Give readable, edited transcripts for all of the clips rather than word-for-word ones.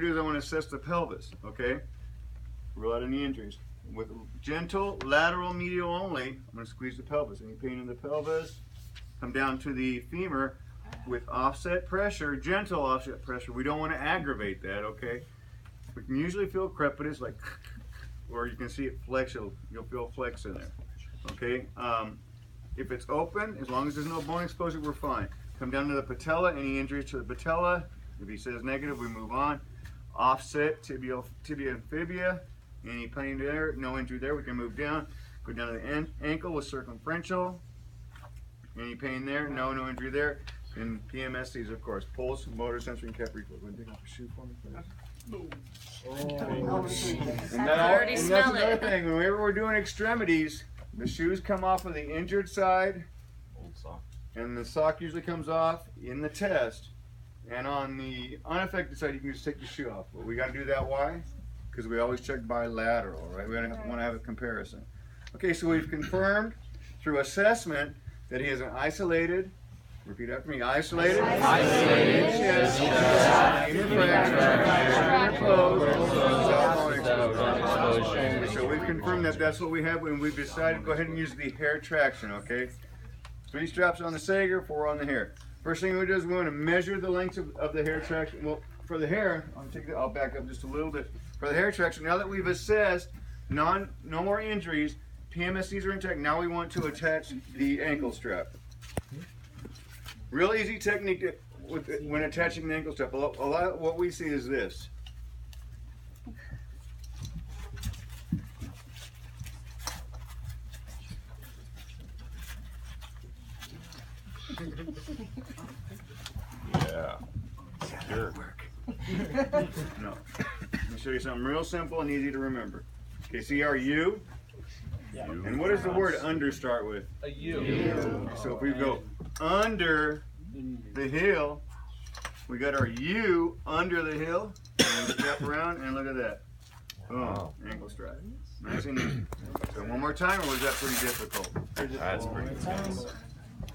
to do is I want to assess the pelvis, okay? Rule out any injuries. With gentle, lateral, medial only, I'm going to squeeze the pelvis. Any pain in the pelvis? Come down to the femur with offset pressure, gentle offset pressure. We don't want to aggravate that, okay? We can usually feel crepitus, like, or you can see it flex, you'll feel flex in there, okay? If it's open, as long as there's no bone exposure, we're fine. Come down to the patella, any injuries to the patella. If he says negative, we move on. Offset, tibia and fibia. Any pain there, no injury there, we can move down. Go down to the ankle with circumferential. Any pain there, no injury there. And PMSCs, of course, pulse, motor, sensory, and capillary flow. Go ahead and take off your shoe for me, please. And that's another thing. Whenever we're doing extremities, the shoes come off of the injured side, and the sock usually comes off in the test. And on the unaffected side, you can just take the shoe off. But we got to do that. Why? Because we always check bilateral, right? We want to have a comparison. Okay, so we've confirmed through assessment that he has an isolated, repeat after me, isolated, so we've confirmed that that's what we have, and we've decided to go ahead and use the hair traction, okay? 3 straps on the Sager, 4 on the hair. First thing we do is we want to measure the length of the hair traction. Well, for the hair, I'll back up just a little bit. For the hair traction, now that we've assessed no more injuries, PMSCs are intact, now we want to attach the ankle strap. Real easy technique when attaching the ankle strap. A lot what we see is this. Yeah. Secure. No. Let me show you something real simple and easy to remember. Okay, see our U? Yeah. And what does the word under start with? A U. Okay, so if we go under the heel, we got our U under the heel, and we wrap around, and look at that. Boom, ankle strap. Nice and easy. So one more time, or was that pretty difficult? That's pretty intense.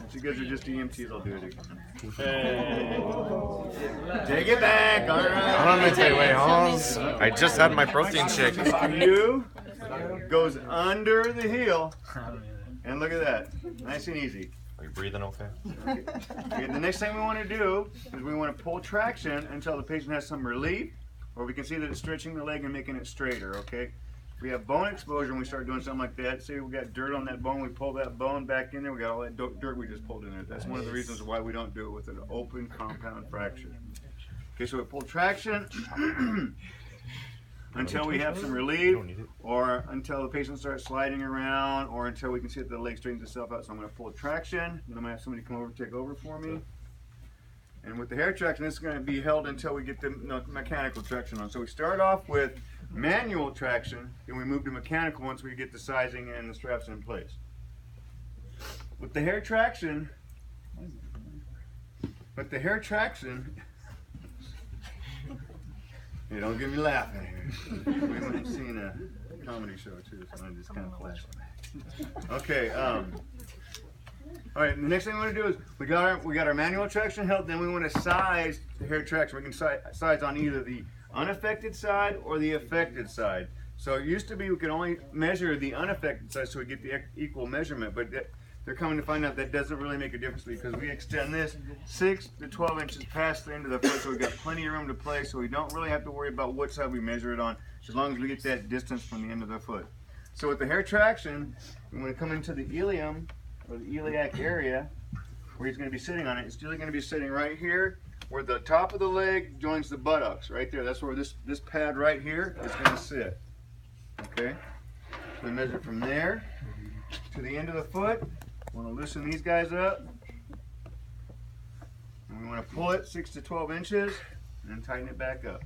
If you guys are just EMTs, I'll do it again. Hey. Take it back, all right. Hold on, wait, hold on. I just had my protein shake. U goes under the heel, and look at that. Nice and easy. Are you breathing okay? Okay, the next thing we want to do is we want to pull traction until the patient has some relief, or we can see that it's stretching the leg and making it straighter, okay? If we have bone exposure and we start doing something like that, say we got dirt on that bone, we pull that bone back in there, we got all that dirt we just pulled in there. That's one of the reasons why we don't do it with an open compound fracture. Okay, so we pull traction until we have some relief, or until the patient starts sliding around, or until we can see that the leg straightens itself out. So I'm going to pull traction, and I'm going to have somebody come over and take over for me. And with the hair traction, this is going to be held until we get the mechanical traction on. So we start off with manual traction, and we move to mechanical once we get the sizing and the straps in place. With the hair traction, hey, don't get me laughing here. We might have seen a comedy show too, so I just kind of flash. Okay, all right, the next thing we want to do is we got our manual traction held, then we want to size the hair traction. We can size on either the unaffected side or the affected side. So it used to be we could only measure the unaffected side so we get the equal measurement, but they're coming to find out that doesn't really make a difference because we extend this 6 to 12 inches past the end of the foot, so we've got plenty of room to play, so we don't really have to worry about what side we measure it on, as long as we get that distance from the end of the foot. So with the hair traction, when we come into the ilium, or the iliac area, where he's going to be sitting on it, it's usually going to be sitting right here, where the top of the leg joins the buttocks, right there. That's where this pad right here is going to sit. Okay? So we measure from there to the end of the foot. We want to loosen these guys up. And we want to pull it 6 to 12 inches and then tighten it back up.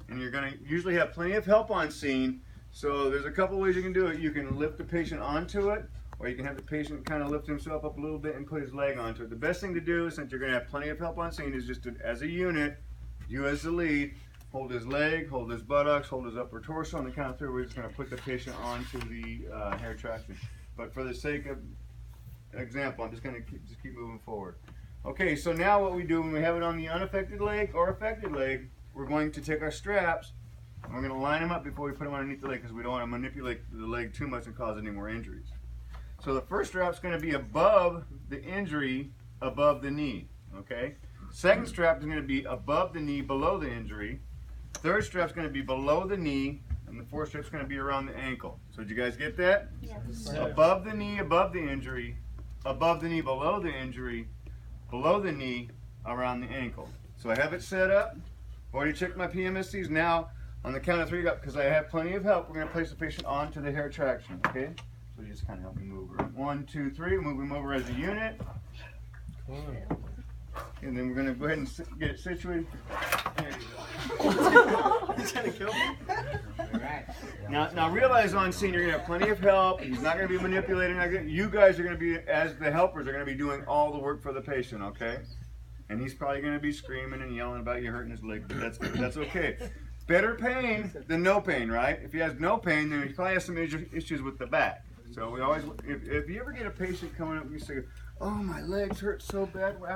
And you're going to usually have plenty of help on scene. So there's a couple ways you can do it. You can lift the patient onto it, or you can have the patient kind of lift himself up a little bit and put his leg onto it. The best thing to do, since you're going to have plenty of help on scene, is just to, as a unit, you as the lead, hold his leg, hold his buttocks, hold his upper torso. On the count of 3, we're just going to put the patient onto the hair traction. But for the sake of example, I'm just going to keep moving forward. Okay, so now what we do when we have it on the unaffected leg or affected leg, we're going to take our straps and we're going to line them up before we put them underneath the leg because we don't want to manipulate the leg too much and cause any more injuries. So the first strap's going to be above the injury, above the knee. Okay. Second strap is going to be above the knee, below the injury. Third strap's going to be below the knee, and the fourth strap's going to be around the ankle. So did you guys get that? Yes. Above the knee, above the injury, above the knee, below the injury, below the knee, around the ankle. So I have it set up. Already checked my PMSCs. Now, on the count of three, because I have plenty of help, we're going to place the patient onto the hair traction. Okay? So you just kind of help me move her. 1, 2, 3. Move him over as a unit. And then we're going to go ahead and get it situated. There you go. He's going to kill me. Now realize on scene you're going to have plenty of help. He's not going to be manipulating. You guys are going to be, as the helpers, are going to be doing all the work for the patient, okay? And he's probably going to be screaming and yelling about you hurting his leg, but that's okay. Better pain than no pain, right? If he has no pain, then he probably has some issues with the back. So we always, if you ever get a patient coming up and you say, oh, my legs hurt so bad after